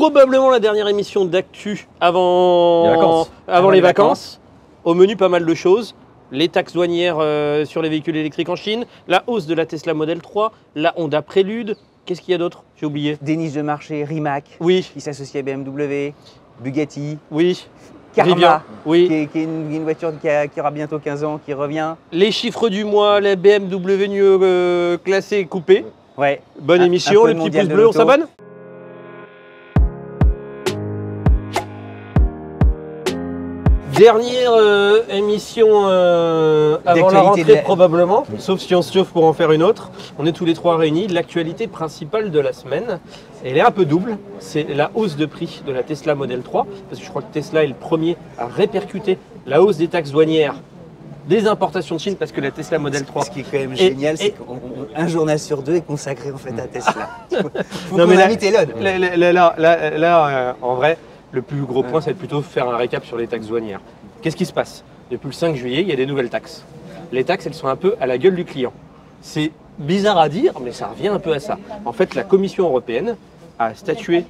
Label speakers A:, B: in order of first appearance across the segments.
A: probablement la dernière émission d'actu avant les vacances. Au menu, pas mal de choses. Les taxes douanières sur les véhicules électriques en Chine, la hausse de la Tesla Model 3, la Honda Prélude. Qu'est-ce qu'il y a d'autre? J'ai oublié.
B: Des niches de marché, Rimac,
A: Oui.
B: qui s'associe à BMW, Bugatti,
A: Oui.
B: Karma,
A: Rivian. Oui.
B: qui est une voiture qui aura bientôt 15 ans, qui revient.
A: Les chiffres du mois, la BMW classée coupée.
B: Ouais.
A: Bonne émission, les petits pouces bleus, on s'abonne? Dernière émission avant la rentrée probablement, sauf si on se chauffe pour en faire une autre. On est tous les trois réunis. L'actualité principale de la semaine, elle est un peu double. C'est la hausse de prix de la Tesla Model 3, parce que je crois que Tesla est le premier à répercuter la hausse des taxes douanières des importations de Chine, parce que la Tesla Model 3...
B: Ce qui est quand même génial, c'est qu'un journal sur deux est consacré en fait à Tesla. Faut
A: non, mais
B: invite Elon.
A: Là, en vrai, le plus gros point, c'est plutôt faire un récap sur les taxes douanières. Qu'est-ce qui se passe? Depuis le 5 juillet, il y a des nouvelles taxes. Les taxes, elles sont un peu à la gueule du client. C'est bizarre à dire, mais ça revient un peu à ça. En fait, la Commission européenne a statué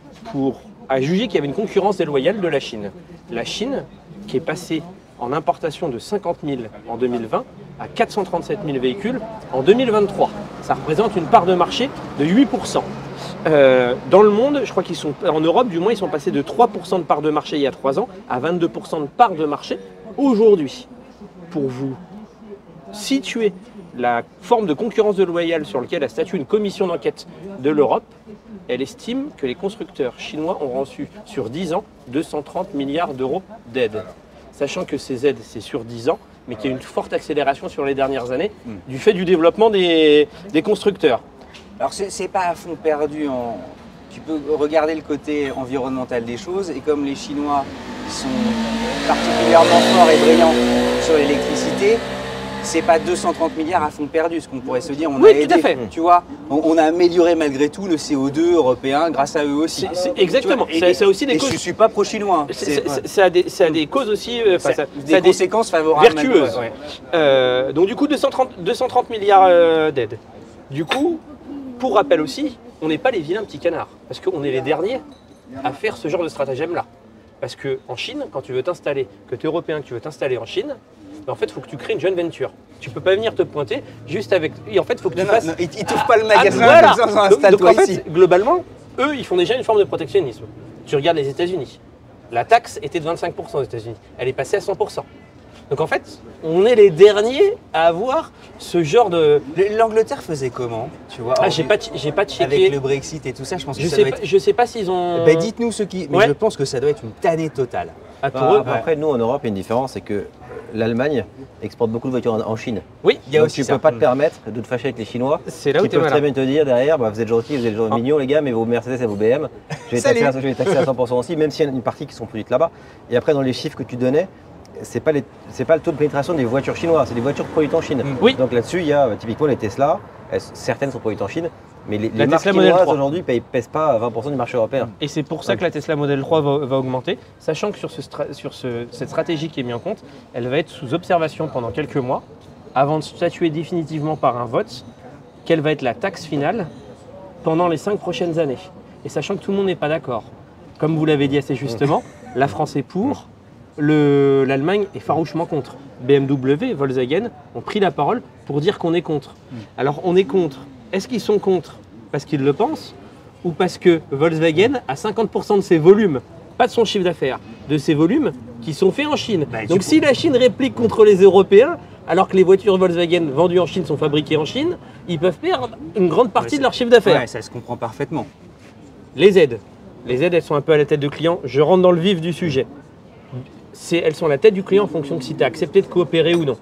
A: a jugé qu'il y avait une concurrence déloyale de la Chine. La Chine, qui est passée en importation de 50 000 en 2020 à 437 000 véhicules en 2023. Ça représente une part de marché de 8%. Dans le monde, je crois qu'ils sont, en Europe du moins, ils sont passés de 3% de part de marché il y a 3 ans à 22% de part de marché aujourd'hui. Pour vous situer la forme de concurrence déloyale sur laquelle a statué une commission d'enquête de l'Europe, elle estime que les constructeurs chinois ont reçu sur 10 ans 230 milliards d'euros d'aides. Sachant que ces aides, c'est sur 10 ans, mais qu'il y a une forte accélération sur les dernières années du fait du développement des constructeurs.
B: Alors c'est pas à fond perdu, tu peux regarder le côté environnemental des choses, et comme les Chinois sont particulièrement forts et brillants sur l'électricité, c'est pas 230 milliards à fond perdu, ce qu'on pourrait se dire. On a aidé,
A: tout à fait.
B: Tu vois, on a amélioré malgré tout le CO2 européen grâce à eux aussi.
A: Exactement. Ça a aussi des causes.
B: Je suis pas pro-chinois.
A: Ça a des causes aussi.
B: Des conséquences favorables.
A: Vertueuses. Donc du coup, 230 milliards d'aides. Du coup, pour rappel aussi, on n'est pas les vilains petits canards, parce qu'on est les derniers à faire ce genre de stratagème-là. Parce qu'en Chine, quand tu veux t'installer, que tu es européen, que tu veux t'installer en Chine, en fait, il faut que tu crées une joint venture. Tu peux pas venir te pointer juste avec... Et en fait, il faut que tu fasses...
B: Non, ils t'ouvrent pas le magasin
A: voilà.
B: installe-toi
A: en
B: ici.
A: fait, globalement, eux, ils font déjà une forme de protectionnisme. Tu regardes les États-Unis. La taxe était de 25% aux États-Unis. Elle est passée à 100%. Donc en fait, on est les derniers à avoir ce genre de...
B: L'Angleterre faisait comment, tu vois?
A: J'ai pas checké.
B: Avec le Brexit et tout ça, je pense que ça doit être...
A: Je sais pas s'ils ont...
B: Ben, dites-nous ce qui... Mais je pense que ça doit être une tannée totale.
C: Après, nous, en Europe, il y a une différence, c'est que l'Allemagne exporte beaucoup de voitures en Chine.
A: Oui,
B: il y a
C: donc
B: aussi
C: tu peux pas te permettre de te fâcher avec les Chinois.
A: C'est là où
C: tu peux très bien te dire derrière, vous êtes gentils, vous êtes mignons les gars, mais vos Mercedes et vos BM, je vais taxer à 100% aussi, même s'il y a une partie qui sont produites là-bas. Et après, dans les chiffres que tu donnais, c'est pas le taux de pénétration des voitures chinoises, c'est des voitures produites en Chine.
A: Oui.
C: Donc là-dessus, il y a typiquement les Tesla, certaines sont produites en Chine, mais les
A: La
C: marques
A: Tesla Model
C: chinoises
A: 3
C: aujourd'hui ne pèsent pas 20% du marché européen.
A: Et c'est pour ça que la Tesla Model 3 va augmenter, sachant que sur cette stratégie qui est mise en compte, elle va être sous observation pendant quelques mois, avant de statuer définitivement par un vote, quelle va être la taxe finale pendant les 5 prochaines années. Et sachant que tout le monde n'est pas d'accord. Comme vous l'avez dit assez justement, la France est pour, l'Allemagne est farouchement contre. BMW et Volkswagen ont pris la parole pour dire qu'on est contre. Alors on est contre. Est-ce qu'ils sont contre parce qu'ils le pensent ou parce que Volkswagen a 50% de ses volumes, pas de son chiffre d'affaires, de ses volumes qui sont faits en Chine. Donc si la Chine réplique contre les Européens, alors que les voitures Volkswagen vendues en Chine sont fabriquées en Chine, ils peuvent perdre une grande partie de leur chiffre d'affaires.
B: Ouais, ça se comprend parfaitement.
A: Les aides, elles sont un peu à la tête de client. Je rentre dans le vif du sujet. Elles sont à la tête du client en fonction de si tu as accepté de coopérer ou non.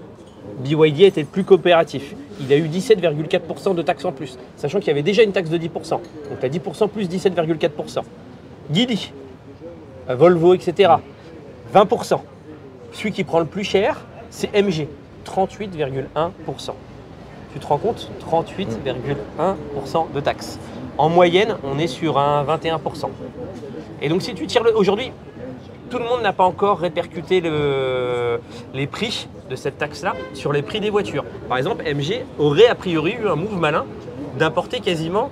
A: BYD a été le plus coopératif. Il a eu 17,4% de taxes en plus, sachant qu'il y avait déjà une taxe de 10%. Donc tu as 10% plus 17,4%. Geely, Volvo, etc. 20%. Celui qui prend le plus cher, c'est MG, 38,1%. Tu te rends compte? 38,1% de taxes. En moyenne, on est sur un 21%. Et donc si tu tires aujourd'hui, tout le monde n'a pas encore répercuté les prix de cette taxe-là sur les prix des voitures. Par exemple, MG aurait a priori eu un move malin d'importer quasiment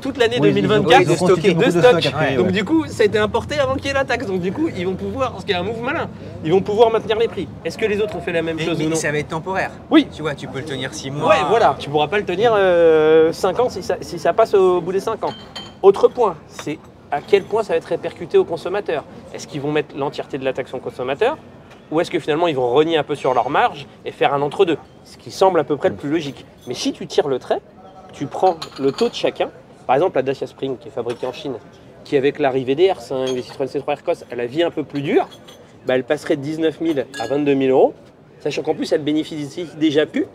A: toute l'année
C: Oui,
A: 2024
C: ils ont constitué beaucoup de
A: stock.
C: stock après,
A: Donc
C: ouais.
A: du coup, ça a été importé avant qu'il y ait la taxe. Donc du coup, ils vont pouvoir, parce qu'il y a un move malin, ils vont pouvoir maintenir les prix. Est-ce que les autres ont fait la même chose ou non?
B: ça va être temporaire.
A: Oui.
B: Tu vois, tu peux le tenir 6 mois.
A: Ouais, voilà. Tu pourras pas le tenir 5 ans si ça passe au bout des 5 ans. Autre point, c'est à quel point ça va être répercuté aux consommateurs. Est-ce qu'ils vont mettre l'entièreté de la taxe aux consommateurs ou est-ce que finalement ils vont renier un peu sur leur marge et faire un entre-deux? Ce qui semble à peu près le plus logique. Mais si tu tires le trait, tu prends le taux de chacun. Par exemple, la Dacia Spring qui est fabriquée en Chine, qui avec l'arrivée des R5, des Citroën C3 Aircross, elle a la vie un peu plus dure, bah, elle passerait de 19 000 à 22 000 euros, sachant qu'en plus elle bénéficie déjà plus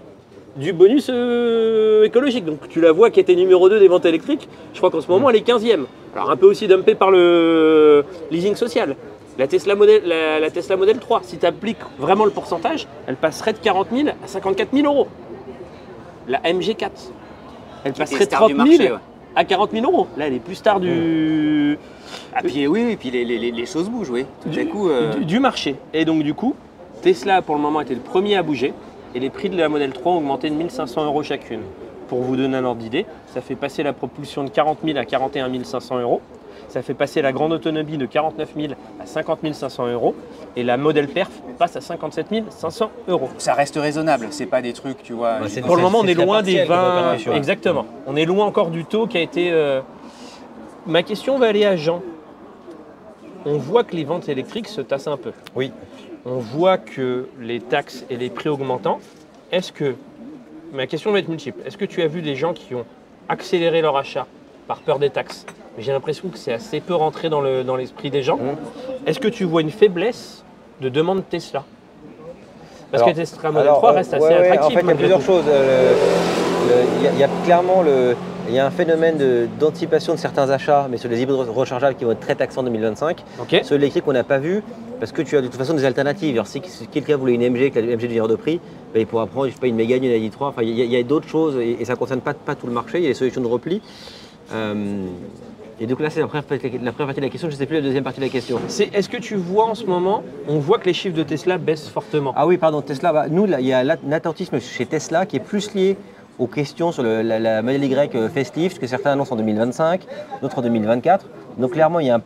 A: du bonus écologique. Donc tu la vois qui était numéro 2 des ventes électriques, je crois qu'en ce moment elle est 15e. Alors un peu aussi dumpée par le leasing social. La Tesla Model 3, si tu appliques vraiment le pourcentage, elle passerait de 40 000 à 54 000 euros. La MG4, elle passerait de 30 000
B: marché, ouais.
A: à 40 000 euros. Là, elle est plus star du...
B: Ah, puis oui, et puis les choses bougent, oui. Tout à coup.
A: du marché. Et donc du coup, Tesla pour le moment était le premier à bouger et les prix de la Model 3 ont augmenté de 1 500 euros chacune. Pour vous donner un ordre d'idée, ça fait passer la propulsion de 40 000 à 41 500 euros. Ça fait passer la grande autonomie de 49 000 à 50 500 euros. Et la Model Perf passe à 57 500 euros.
B: Ça reste raisonnable, c'est pas des trucs, tu vois.
C: Ouais, c'est-
A: Pour le moment, on est
C: très
A: loin des
C: partiel comme
A: 20.
C: opération.
A: Exactement. On est loin encore du taux qui a été. Ma question va aller à Jean. On voit que les ventes électriques se tassent un peu.
C: Oui.
A: On voit que les taxes et les prix augmentant. Est-ce que. Ma question va être multiple. Est-ce que tu as vu des gens qui ont accéléré leur achat par peur des taxes? Mais j'ai l'impression que c'est assez peu rentré dans l'esprit des gens. Est-ce que tu vois une faiblesse de demande Tesla? Parce que Tesla Model 3 reste assez attractif.
C: En fait, il y a
A: malgré
C: plusieurs
A: tout.
C: choses. Il y a clairement il y a un phénomène d'anticipation de certains achats, mais sur les hybrides rechargeables qui vont être très taxés en 2025.
A: Ok.
C: Sur l'électrique, on n'a pas vu, parce que tu as de toute façon des alternatives. Alors, si quelqu'un voulait une MG, que la MG devient hors de prix, ben, il pourra prendre, je sais pas, une Mégane, une ID3. Enfin, il y a d'autres choses, et ça ne concerne pas tout le marché. Il y a les solutions de repli. Et du coup, là, c'est la première partie de la question. Je ne sais plus la deuxième partie de la question.
A: Est-ce que tu vois en ce moment, on voit que les chiffres de Tesla baissent fortement?
C: Ah oui, pardon, Tesla. Bah, nous, là, il y a l'attentisme chez Tesla qui est plus lié aux questions sur la Model Y facelift que certains annoncent en 2025, d'autres en 2024. Donc clairement, il y a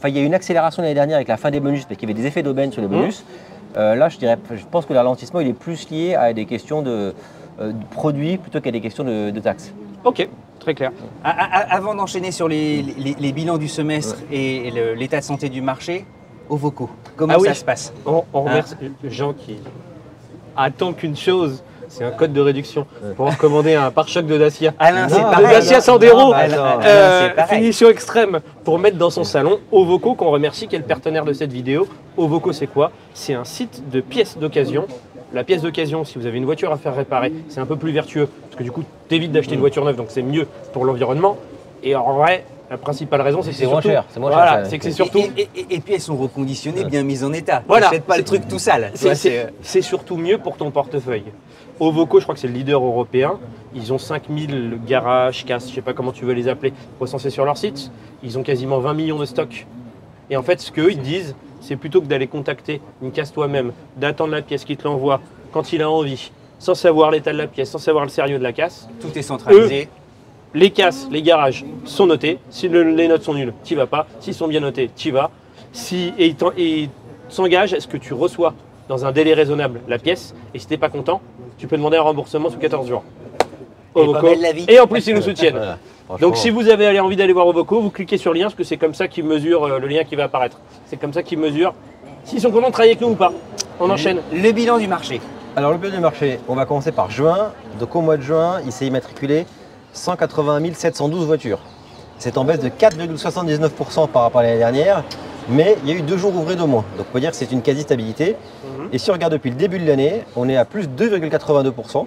C: il y a eu une accélération l'année dernière avec la fin des bonus parce qu'il y avait des effets d'aubaine sur les bonus. Là, je pense que le ralentissement, il est plus lié à des questions de produits plutôt qu'à des questions de taxes.
A: Ok, très clair.
B: Avant d'enchaîner sur les bilans du semestre et l'état de santé du marché, Ovoco, comment ça se passe?
A: On remercie Jean qui attend qu'une chose, c'est un code de réduction pour recommander un pare-choc de Dacia.
B: Alain, c'est
C: Non,
B: pareil.
A: De Dacia Sandero,
B: c'est pareil.
A: finition extrême pour mettre dans son salon. Ovoco, qu'on remercie, qui est le partenaire de cette vidéo. Ovoco, c'est quoi? C'est un site de pièces d'occasion. La pièce d'occasion, si vous avez une voiture à faire réparer, c'est un peu plus vertueux, parce que du coup, t'évites d'acheter une voiture neuve, donc c'est mieux pour l'environnement. Et en vrai, la principale raison, c'est que
C: C'est moins
A: surtout-
C: cher, c'est moins
A: voilà,
C: cher, ça.
A: c'est que c'est surtout...
B: Et puis elles sont reconditionnées, bien mises en état.
A: Voilà.
B: T'achètes pas le truc tout sale. Tu vois,
A: C'est surtout mieux pour ton portefeuille. Ovoco, je crois que c'est le leader européen. Ils ont 5000 garages, casses, je sais pas comment tu veux les appeler, recensés sur leur site. Ils ont quasiment 20 millions de stocks. Et en fait, ce qu'eux, ils disent, c'est plutôt que d'aller contacter une casse toi-même, d'attendre la pièce qui te l'envoie quand il a envie, sans savoir l'état de la pièce, sans savoir le sérieux de la casse.
B: tout est centralisé.
A: Les casses, les garages sont notés. Si les notes sont nulles, tu vas pas. S'ils sont bien notés, tu vas. Et ils s'engagent à ce que tu reçois dans un délai raisonnable la pièce. Et si tu n'es pas content, tu peux demander un remboursement sous 14 jours.
B: pas belle la vie.
A: Et en plus, ils nous soutiennent.
C: Voilà. Franchement,
A: Donc si vous avez envie d'aller voir Ovoco, vous cliquez sur le lien parce que c'est comme ça qu'ils mesurent le lien qui va apparaître. C'est comme ça qu'ils mesurent s'ils sont contents de travailler avec nous ou pas. On enchaîne.
B: Le bilan du marché.
C: Alors le bilan du marché, on va commencer par juin. Donc au mois de juin, il s'est immatriculé 180 712 voitures. C'est en baisse de 4,79% par rapport à l'année dernière, mais il y a eu 2 jours ouvrés de moins. Donc on peut dire que c'est une quasi-stabilité. Et si on regarde depuis le début de l'année, on est à plus de 2,82%.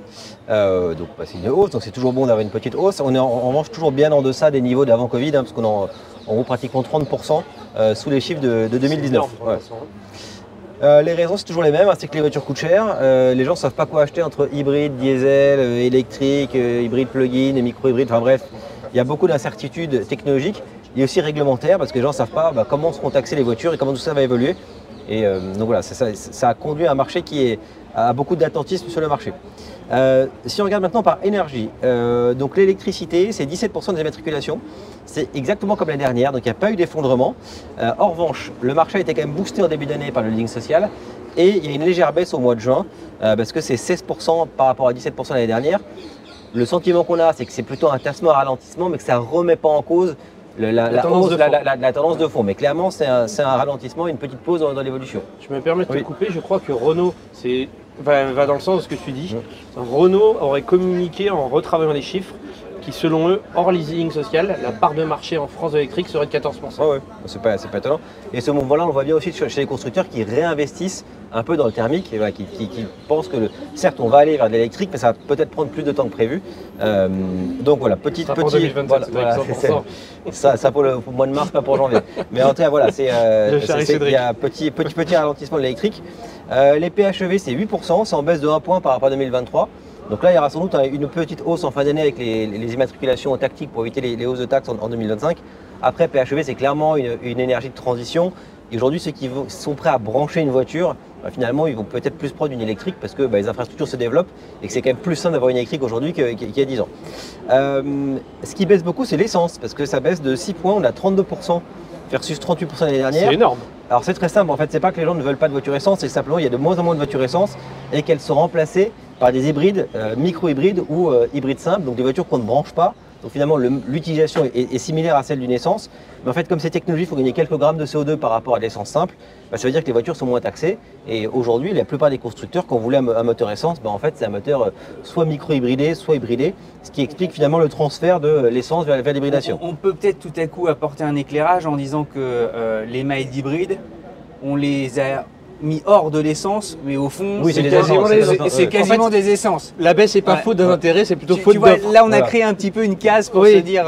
C: Donc c'est une hausse, donc c'est toujours bon d'avoir une petite hausse. On est en revanche toujours bien en deçà des niveaux d'avant Covid, parce qu'on est en haut pratiquement 30% sous les chiffres de 2019. Ouais. Les raisons, c'est toujours les mêmes, c'est que les voitures coûtent cher. Les gens ne savent pas quoi acheter entre hybride, diesel, électrique, hybride plug-in, et micro-hybride. Enfin bref, il y a beaucoup d'incertitudes technologiques et aussi réglementaires parce que les gens ne savent pas comment seront taxées les voitures et comment tout ça va évoluer. Et donc voilà, ça a conduit à un marché qui a beaucoup d'attentisme sur le marché. Si on regarde maintenant par énergie, donc l'électricité, c'est 17% des immatriculations. C'est exactement comme l'année dernière, donc il n'y a pas eu d'effondrement. En revanche, le marché a été quand même boosté en début d'année par le leasing social. Et il y a une légère baisse au mois de juin, parce que c'est 16% par rapport à 17% l'année dernière. Le sentiment qu'on a, c'est que c'est plutôt un tassement, un ralentissement, mais que ça ne remet pas en cause la tendance de fond. Mais clairement, c'est un ralentissement, une petite pause dans l'évolution.
A: Je me permets de te couper, je crois que Renault va dans le sens de ce que tu dis. Renault aurait communiqué en retravaillant les chiffres qui, selon eux, hors leasing social, la part de marché en France électrique serait de 14%.
C: Ouais. C'est pas étonnant. Et ce mouvement-là, on le voit bien aussi chez les constructeurs qui réinvestissent un peu dans le thermique, et qui pensent que, certes, on va aller vers de l'électrique, mais ça va peut-être prendre plus de temps que prévu. Donc voilà, petit.
A: Pour 2027,
C: ça pour le mois de mars, pas pour janvier. Mais en tout cas, voilà, il y a un petit ralentissement de l'électrique. Les PHEV, c'est 8%, c'est en baisse de 1 point par rapport à 2023. Donc là, il y aura sans doute une petite hausse en fin d'année avec les immatriculations tactiques pour éviter les hausses de taxes en 2025. Après, PHEV, c'est clairement une énergie de transition. Et aujourd'hui, ceux qui sont prêts à brancher une voiture, finalement, ils vont peut-être plus prendre une électrique parce que les infrastructures se développent et que c'est quand même plus sain d'avoir une électrique aujourd'hui qu'il y a 10 ans. Ce qui baisse beaucoup, c'est l'essence, parce que ça baisse de 6 points, on a 32% versus 38% l'année dernière.
A: C'est énorme.
C: Alors c'est très simple, en fait, c'est pas que les gens ne veulent pas de voiture essence, c'est simplement qu'il y a de moins en moins de voitures essence et qu'elles sont remplacées par des hybrides, micro-hybrides ou hybrides simples, donc des voitures qu'on ne branche pas. Donc finalement, l'utilisation est similaire à celle d'une essence. Mais en fait, comme ces technologies font gagner quelques grammes de CO2 par rapport à l'essence simple, ça veut dire que les voitures sont moins taxées. Et aujourd'hui, la plupart des constructeurs, quand on voulait un moteur essence, en fait, c'est un moteur soit micro-hybridé, soit hybridé, ce qui explique finalement le transfert de l'essence vers l'hybridation.
B: On peut peut-être tout à coup apporter un éclairage en disant que les mild hybrides, on les a mis hors de l'essence, mais au fond,
C: oui,
B: c'est quasiment des essences.
A: La baisse n'est pas faute d'un intérêt, c'est plutôt faute d'offre.
B: Là, on a créé un petit peu une case pour se dire…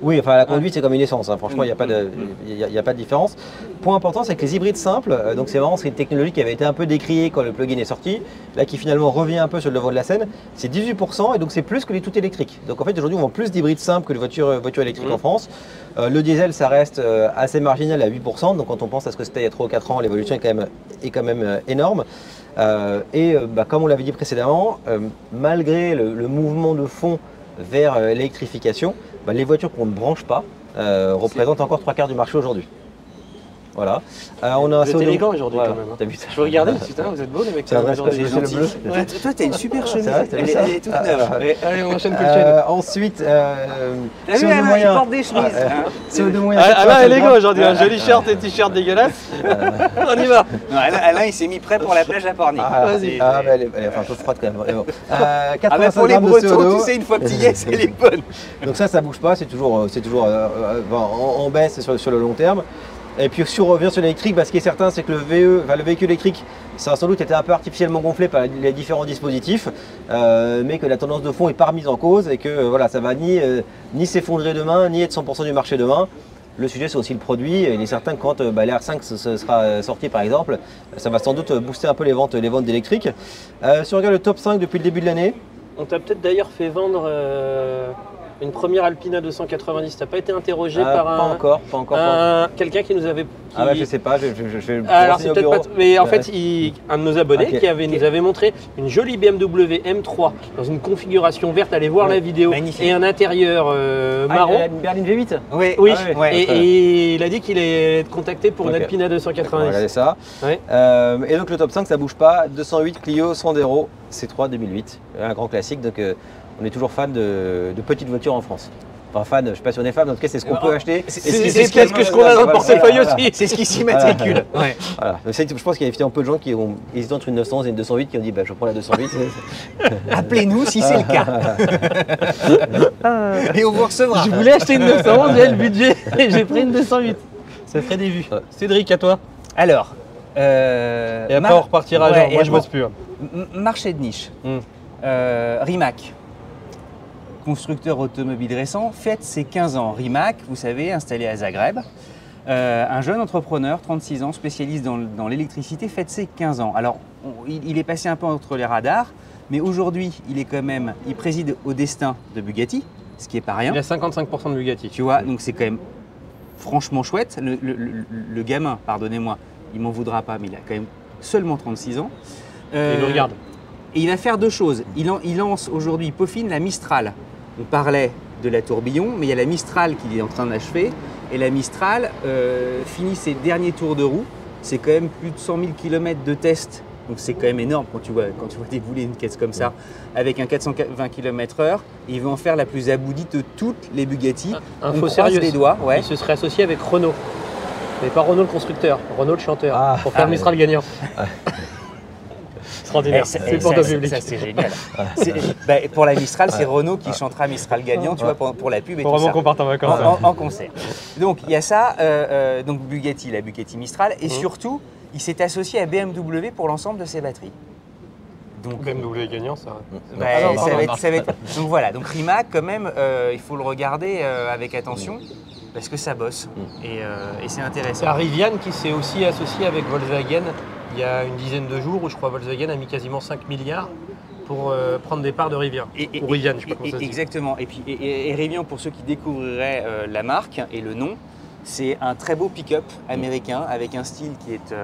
C: Oui, enfin la conduite, c'est comme une essence. Franchement, il n'y a pas de différence. Point important, c'est que les hybrides simples, donc c'est une technologie qui avait été un peu décriée quand le plug-in est sorti, là qui finalement revient un peu sur le devant de la scène, c'est 18% et donc c'est plus que les tout électriques. Donc en fait, aujourd'hui, on vend plus d'hybrides simples que de voitures électriques en France. Le diesel, ça reste assez marginal à 8%, donc quand on pense à ce que c'était il y a 3 ou 4 ans, l'évolution est quand même énorme. Comme on l'avait dit précédemment, malgré le mouvement de fond vers l'électrification, les voitures qu'on ne branche pas représentent encore 3/4 du marché aujourd'hui. Voilà.
A: On a un CO2 élégant aujourd'hui quand même.
C: T'as vu ça?
A: Je regardais, putain, vous êtes beaux les mecs.
C: C'est vrai, c'est
B: le bleu. Ouais. Toi, t'as une super chemise. Elle est toute neuve.
A: Allez, on enchaîne prochaine.
C: Ensuite,
B: t'as vu, il porte des chemises.
C: CO2 moyen.
A: Alain élégant aujourd'hui, un joli shirt et t-shirt dégueulasse. On y va.
B: Alain, il s'est mis prêt pour la plage à Pornic.
C: Vas-y. Elle est un peu froide quand même.
B: 85
C: grammes de CO2.
B: Tu sais, une fois que tu y es, c'est les bonnes.
C: Donc ça bouge pas, c'est toujours en baisse sur le long terme. Et puis si on revient sur l'électrique, ce qui est certain, c'est que le véhicule électrique, ça a sans doute été un peu artificiellement gonflé par les différents dispositifs, mais que la tendance de fond n'est pas remise en cause et que ça va ni s'effondrer demain, ni être 100% du marché demain. Le sujet, c'est aussi le produit. Il est certain que quand l'R5 sera sorti, par exemple, ça va sans doute booster un peu les ventes d'électriques. Si on regarde le top 5 depuis le début de l'année…
A: On t'a peut-être d'ailleurs fait vendre… une première Alpina 290, t'as pas été interrogé par
C: pas encore.
A: Quelqu'un qui nous avait…
C: je sais pas, je vais
A: alors c'est peut-être pas… Mais en fait, un de nos abonnés nous avait montré une jolie BMW M3 dans une configuration verte, allez voir la vidéo, magnifique. Et un intérieur marron.
C: Une berline V8 ?
A: Oui. Et il a dit qu'il allait être contacté pour une Alpina 290.
C: Regardez ça.
A: Ouais.
C: Et donc le top 5, ça bouge pas, 208 Clio Sandero C3 2008, un grand classique. Donc on est toujours fan de petites voitures en France. Enfin, fan, je ne sais pas si on est fan, en tout cas, c'est ce qu'on peut acheter.
A: C'est ce qu'on a dans le portefeuille aussi.
B: C'est ce qui s'immatricule.
C: Voilà. Je pense qu'il y a un peu de gens qui ont hésité entre une 911 et une 208 qui ont dit je prends la 208.
B: Appelez-nous si c'est le cas. Et on vous recevra.
A: Je voulais acheter une 911, j'ai le budget et j'ai pris une 208. Ça ferait des vues. Cédric, à toi.
B: Alors.
A: Et après, on repartira. Moi, je bosse plus.
B: Marché de niche. Rimac. Constructeur automobile récent, fête ses 15 ans. Rimac, vous savez, installé à Zagreb. Un jeune entrepreneur, 36 ans, spécialiste dans l'électricité, fête ses 15 ans. Alors, il est passé un peu entre les radars, mais aujourd'hui, il préside au destin de Bugatti, ce qui n'est pas rien.
A: Il a 55% de Bugatti.
B: Tu vois, donc c'est quand même franchement chouette. Le gamin, pardonnez-moi, il m'en voudra pas, mais il a quand même seulement 36 ans.
A: Il nous regarde.
B: Et il va faire deux choses. Il lance aujourd'hui, il peaufine la Mistral. On parlait de la Tourbillon, mais il y a la Mistral qu'il est en train d'achever. Et la Mistral finit ses derniers tours de roue. C'est quand même plus de 100 000 km de test. Donc c'est quand même énorme quand tu vois débouler une caisse comme ça, avec un 420 km/h. Il veut en faire la plus aboutie de toutes les Bugatti.
A: Info sérieuse.
B: Les doigts, ouais.
A: Il se serait associé avec Renault. Mais pas Renault le constructeur, Renault le chanteur, pour faire le Mistral gagnant. Extraordinaire. C'est pour ton public.
B: Ça, c'est génial. Pour la Mistral, c'est Renault qui chantera Mistral gagnant, tu vois, pour la pub et
A: faut
B: tout
A: vraiment
B: ça.
A: qu'on parte en vacances.
B: En concert. Donc il y a ça, donc Bugatti, la Bugatti Mistral, et surtout, il s'est associé à BMW pour l'ensemble de ses batteries. Donc
A: BMW gagnant, ça.
B: Ça va être. Donc voilà, donc Rimac, quand même, il faut le regarder avec attention. Parce que ça bosse et c'est intéressant.
A: C'est Rivian qui s'est aussi associé avec Volkswagen il y a une dizaine de jours où je crois Volkswagen a mis quasiment 5 milliards pour prendre des parts de Rivian. Ou Rivian, je sais pas comment ça se dit.
B: Exactement. Et puis Rivian, pour ceux qui découvriraient la marque et le nom, c'est un très beau pick-up américain avec un style qui est,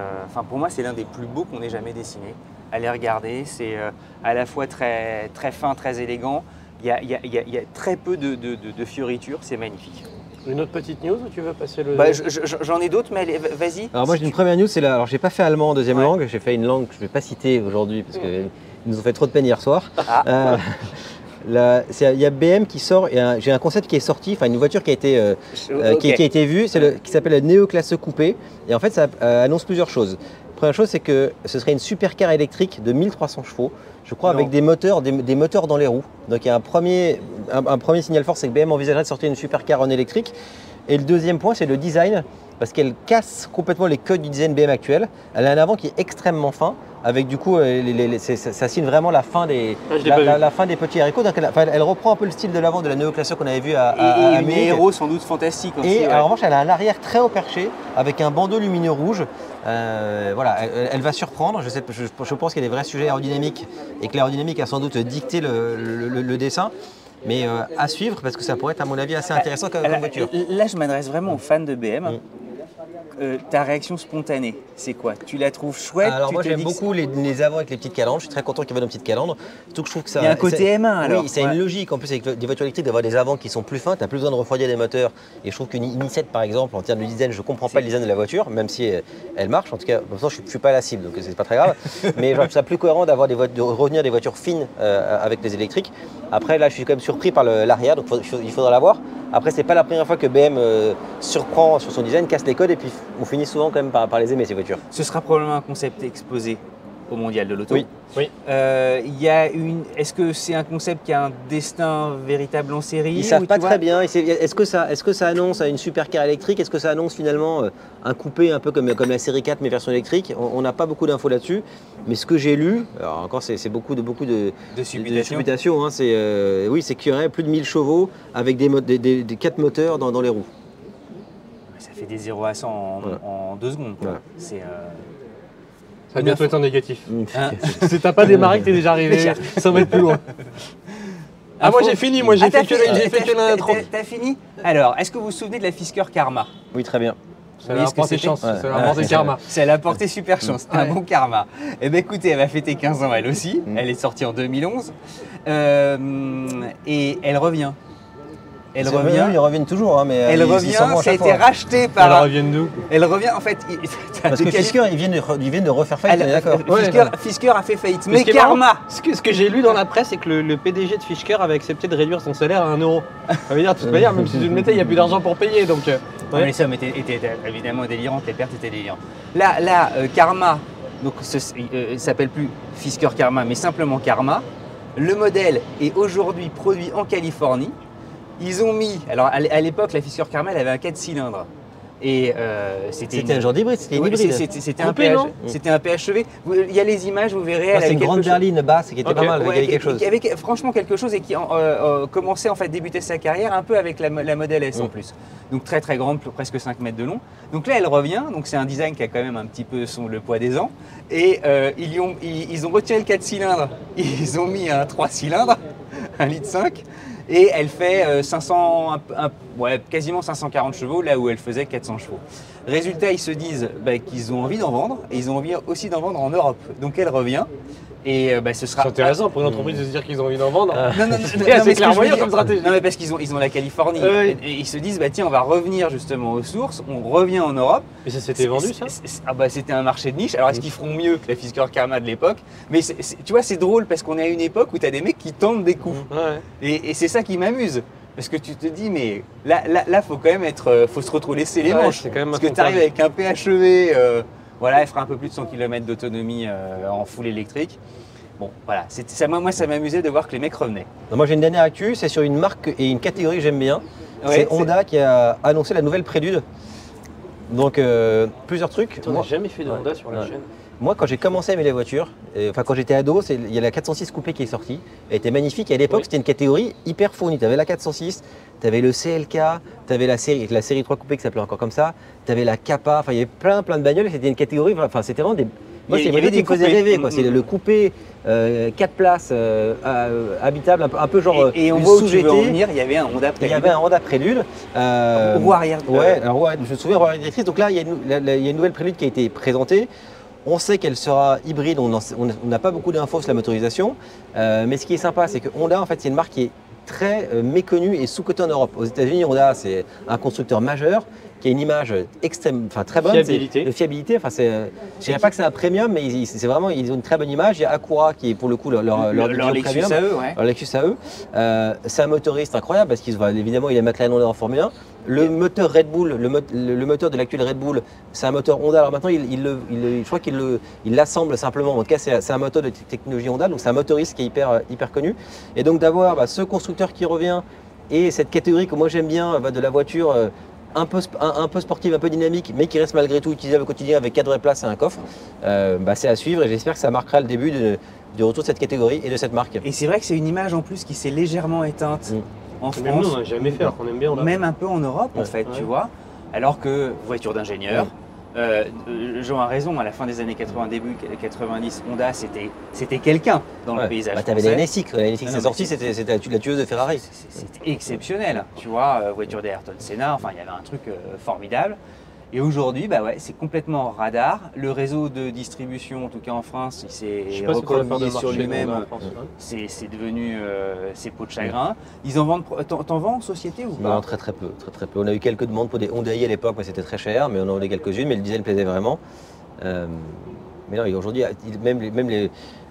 B: pour moi, c'est l'un des plus beaux qu'on ait jamais dessiné. Allez regarder, c'est à la fois très, très fin, très élégant. Il y a très peu de fioritures, c'est magnifique.
A: Une autre petite news ou tu veux passer le…
B: J'en ai d'autres, mais vas-y.
C: Alors moi j'ai une première news, c'est là. Alors j'ai pas fait allemand en deuxième langue, j'ai fait une langue que je vais pas citer aujourd'hui parce qu'ils nous ont fait trop de peine hier soir. Il y a BM qui sort, j'ai un concept qui est sorti, enfin une voiture qui a été, qui a été vue, qui s'appelle la Neo Classe Coupé. Et en fait ça annonce plusieurs choses. La première chose, c'est que ce serait une supercar électrique de 1300 chevaux, je crois, avec des moteurs dans les roues. Donc il y a un premier signal fort, c'est que BM envisagerait de sortir une supercar en électrique. Et le deuxième point, c'est le design, parce qu'elle casse complètement les codes du design BM actuel. Elle a un avant qui est extrêmement fin, avec du coup, ça signe vraiment la fin des petits haricots. Donc elle reprend un peu le style de l'avant de la Neo Classe qu'on avait vu à
B: une aéro sans doute fantastique aussi.
C: Et en revanche, elle a un arrière très haut perché, avec un bandeau lumineux rouge. Voilà, elle va surprendre. Je pense qu'il y a des vrais sujets aérodynamiques et que l'aérodynamique a sans doute dicté le dessin. Mais à suivre parce que ça pourrait être à mon avis assez intéressant comme voiture.
B: Là, je m'adresse vraiment aux fans de BM. Ta réaction spontanée, c'est quoi? Tu la trouves chouette?
C: Alors moi j'aime beaucoup les avants avec les petites calandres, je suis très content qu'il y ait nos petites calandres. Surtout que je trouve que ça…
B: Il y a un côté M1 alors.
C: Oui, c'est une logique en plus avec des voitures électriques d'avoir des avants qui sont plus fins, tu n'as plus besoin de refroidir des moteurs. Et je trouve qu'une i7 par exemple, en termes de design, je ne comprends pas le design de la voiture, même si elle marche. En tout cas, pour l'instant je ne suis pas la cible, donc c'est pas très grave. Mais je trouve ça plus cohérent d'avoir de revenir des voitures fines avec des électriques. Après là je suis quand même surpris par l'arrière, donc il faudra la voir. Après, c'est pas la première fois que BM surprend sur son design, casse les codes et puis on finit souvent quand même par les aimer ces voitures.
B: Ce sera probablement un concept exposé au Mondial de l'Auto.
C: Oui.
B: Est-ce que c'est un concept qui a un destin véritable en série?
C: Ils savent pas très bien. Est-ce que ça annonce une supercar électrique? Est-ce que ça annonce finalement un coupé un peu comme la série 4 mais version électrique? On n'a pas beaucoup d'infos là-dessus. Mais ce que j'ai lu, alors encore c'est beaucoup de supputations, hein, c'est qu'il y aurait plus de 1000 chevaux avec des 4 moteurs dans les roues.
B: Ça fait des 0 à 100 en 2 secondes. Quoi.
A: Ça va bientôt être en négatif. Si t'as pas démarré que t'es déjà arrivé 100 mètres plus loin. Moi j'ai fini, j'ai fait que l'intro.
B: T'as fini? Alors, est-ce que vous vous souvenez de la Fisker Karma?
C: Oui, très bien.
A: Ça a apporté chance, ça a apporté karma.
B: Ça a apporté super chance, un bon karma. Eh bien écoutez, elle va fêter 15 ans elle aussi, elle est sortie en 2011 et elle revient. Ils
C: reviennent toujours, hein, mais
B: elle revient, ça a été racheté par…
A: Elle revient d'où?
B: Elle revient en fait…
C: Parce que Fisker, ils viennent de refaire faillite, on est d'accord.
B: Fisker a fait faillite, mais Karma…
A: Ce que j'ai lu dans la presse, c'est que le PDG de Fisker avait accepté de réduire son salaire à 1 €. Ça veut dire, de toute manière, même si tu le mettais, il n'y a plus d'argent pour payer. Donc,
B: les sommes étaient évidemment délirantes, les pertes étaient délirantes. Là, Karma, donc s'appelle plus Fisker Karma, mais simplement Karma. Le modèle est aujourd'hui produit en Californie. Ils ont mis, alors à l'époque, la Fisker Karma, elle avait un 4 cylindres. Et
C: c'était un genre d'hybride, c'était une hybride.
B: C'était un PHEV. Il y a les images, vous verrez.
C: C'est une grande berline basse qui était pas mal,
B: il y avait franchement quelque chose et qui commençait en fait débuter sa carrière un peu avec la Model S en plus. Donc très très grande, presque 5 mètres de long. Donc là elle revient, donc c'est un design qui a quand même un petit peu le poids des ans. Et ils ont retiré le 4 cylindres, ils ont mis un 3 cylindres, 1,5 litre. Et elle fait quasiment 540 chevaux là où elle faisait 400 chevaux. Résultat, ils se disent qu'ils ont envie d'en vendre et ils ont envie aussi d'en vendre en Europe. Donc elle revient et ce sera.
A: C'est intéressant pour une entreprise de se dire qu'ils ont envie d'en vendre.
B: Non,
A: c'est clairvoyant comme stratégie.
B: Non, mais parce qu'ils ont la Californie.
A: Ouais.
B: Et ils se disent, tiens, on va revenir justement aux sources, on revient en Europe.
A: Mais ça s'était vendu, ça?
B: C'était un marché de niche. Alors, est-ce qu'ils feront mieux que la Fisker Karma de l'époque? Mais tu vois, c'est drôle parce qu'on est à une époque où tu as des mecs qui tentent des coups.
A: Ouais.
B: Et c'est ça qui m'amuse. Parce que tu te dis, mais là faut quand même faut se laisser les manches.
A: C'est quand même
B: parce que tu arrives avec un PHEV, voilà, elle fera un peu plus de 100 km d'autonomie en full électrique. Bon, voilà, moi ça m'amusait de voir que les mecs revenaient.
C: Non, moi j'ai une dernière actu, c'est sur une marque et une catégorie que j'aime bien.
B: Ouais,
C: c'est Honda qui a annoncé la nouvelle Prélude. Donc plusieurs trucs.
A: On n'a jamais fait de Honda sur la
C: Ouais.
A: chaîne.
C: Moi, quand j'ai commencé à aimer les voitures, quand j'étais ado, il y a la 406 coupé qui est sortie. Elle était magnifique. Et à l'époque,
A: Oui.
C: c'était une catégorie hyper fournie. Tu avais la 406, tu avais le CLK, tu avais la série 3 coupé qui s'appelait encore comme ça, tu avais la Kappa. Enfin, il y avait plein de bagnoles. C'était une catégorie. Enfin, c'était vraiment des. Moi, c'est des qui me faisaient rêver. C'est le coupé 4 places habitable, un peu genre.
B: Et on
C: une
B: voit où tu veux en
C: sous-GT.
B: venir, il y avait un Honda
C: Il y avait un Honda Prélude.
B: roue arrière.
C: Ouais, alors ouais, je me souviens roue arrière directrice. Donc là, il y a une nouvelle Prélude qui a été présentée. On sait qu'elle sera hybride, on n'a pas beaucoup d'infos sur la motorisation. Mais ce qui est sympa, c'est que Honda, en fait, c'est une marque qui est très méconnue et sous-cotée en Europe. Aux États-Unis, Honda, c'est un constructeur majeur qui a une image extrême, enfin très bonne.
A: Fiabilité.
C: De fiabilité. Enfin, je dirais pas que c'est un premium, mais c'est vraiment, ils ont une très bonne image. Il y a Acura qui est pour le coup leur
B: Lexus
C: premium.
B: à eux, ouais.
C: Alors, Lexus à eux, c'est un motoriste incroyable parce qu'évidemment il est McLaren Honda en Formule 1. Le moteur Red Bull, le moteur de l'actuel Red Bull, c'est un moteur Honda. Alors maintenant, je crois qu'il l'assemble simplement. En tout cas, c'est un moteur de technologie Honda, donc c'est un motoriste qui est hyper connu. Et donc d'avoir ce constructeur qui revient et cette catégorie que moi j'aime bien de la voiture un peu sportive, un peu dynamique, mais qui reste malgré tout utilisable au quotidien avec 4 vraies places et un coffre, c'est à suivre et j'espère que ça marquera le début du retour de cette catégorie et de cette marque.
B: Et c'est vrai que c'est une image en plus qui s'est légèrement éteinte en
A: Même nous,
B: France,
A: on n'a jamais fait, alors qu'on aime bien Honda.
B: même un peu en Europe en
C: Ouais.
B: fait, tu vois. Alors que voiture d'ingénieur, Jean a raison, à la fin des années 80, début 90, Honda c'était quelqu'un dans le paysage
C: T'avais
B: français.
C: la NSX, quand la NSX est sortie, c'était la tueuse de Ferrari.
B: C'était exceptionnel, tu vois, voiture d'Ayrton Senna, enfin il y avait un truc formidable. Et aujourd'hui, c'est complètement radar. Le réseau de distribution, en tout cas en France, il
A: Je sais
B: s'est
A: pas ce qu'on va faire de
B: recroquevillé sur
A: marché
B: lui-même.
A: Honda en France, hein.
B: C'est devenu ses peaux de chagrin. Ils en vendent. T'en vends en société ou pas?
C: Non, très peu. On a eu quelques demandes pour des Hyundai à l'époque, mais c'était très cher, mais on en a eu quelques-unes, mais le design plaisait vraiment. Mais non, aujourd'hui, même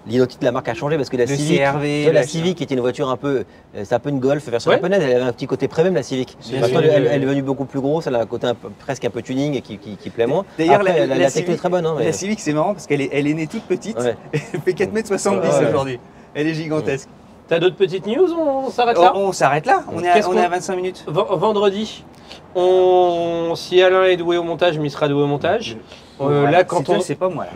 C: l'identité de la marque a changé parce que la
B: Le
C: Civic,
B: CR-V,
C: la Civic était une voiture un peu, c'est un peu une Golf version
A: Ouais.
C: japonaise, elle avait un petit côté premium la Civic.
A: Bien
C: Maintenant,
A: sûr.
C: elle est devenue beaucoup plus grosse, elle a un côté presque un peu tuning et qui plaît moins.
B: D'ailleurs,
C: Après, la
B: Civic-
C: techno est très bonne. Hein, mais-
B: La Civic, c'est marrant parce qu'elle est née toute petite.
C: Ouais.
B: Elle fait 4,70 m
C: Ouais.
B: aujourd'hui. Elle est gigantesque.
A: T'as d'autres petites news? On s'arrête là?
B: On s'arrête là. On est à 25 minutes.
A: Vendredi, si Alain est doué au montage, mais il sera doué au montage.
B: Voilà,
A: Là, quand
B: c'est toi, c'est pas moi. Là.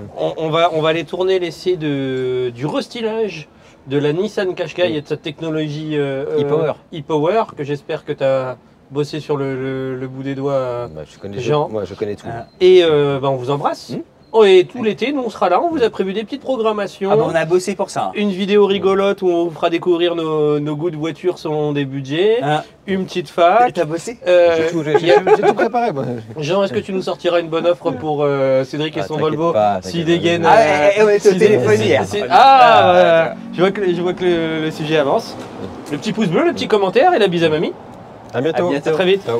A: on va aller tourner l'essai du restylage de la Nissan Qashqai et de cette technologie e-Power que j'espère que tu as bossé sur le bout des doigts.
C: Bah, je connais
A: Jean.
C: Moi, je connais tout.
A: Et on vous embrasse. Et tout l'été, nous on sera là, on vous a prévu des petites programmations.
B: On a bossé pour ça.
A: Une vidéo rigolote où on vous fera découvrir nos goûts de voiture selon des budgets. Une petite fac.
B: T'as bossé?
C: J'ai tout préparé. Moi.
A: Jean, est-ce que tu nous sortiras une bonne offre pour Cédric et son Volvo s'il dégaine
B: on était au téléphone hier.
A: Je vois que le sujet avance. Le petit pouce bleu, le petit commentaire et la bise à mamie.
C: À bientôt.
B: À bientôt.
A: À très vite.
C: Ciao.